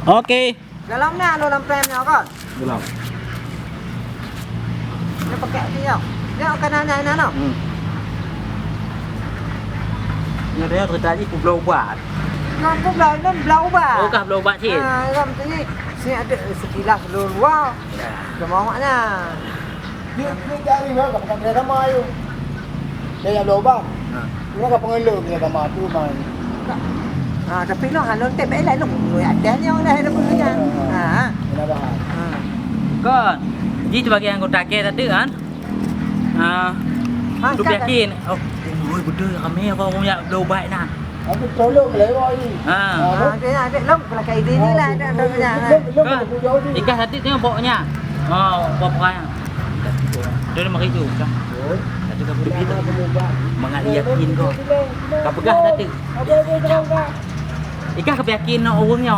Okey. Dalam ni alo dalam frame ni kan. Belum. Dia pakai ni tau. Dia kanan ni tau. Như thế người ta chỉ cục lô bạc. Kan pun belau bah. Oh, kah lô bạc chứ? Kan tadi sini ada sekilas luar. Semua makna. Dia cari nak kat pengalaman ramai tu. Dia yang lubang. Dia kat pengalaman dia ramai tu man. Tapi lo halon teh baik lah lo. Ada ni orang dah ada punya. Kena bahan. Kan. Jadi sebagai anggota kes tadi kan. Tôi yakin. Oh, ôi betul kami kau punya lô bạc nah. Aku tolong lewat ni. Dia ada lo kalau kayak ini lah ada punya. Kan. Ikan tadi tengok pokoknya. Oh, pokoknya. Dia nak itu kan. Tadi kau boleh bilang. Mengalir yakin kau. Kau pegang tadi. Ikan kau yakin orangnya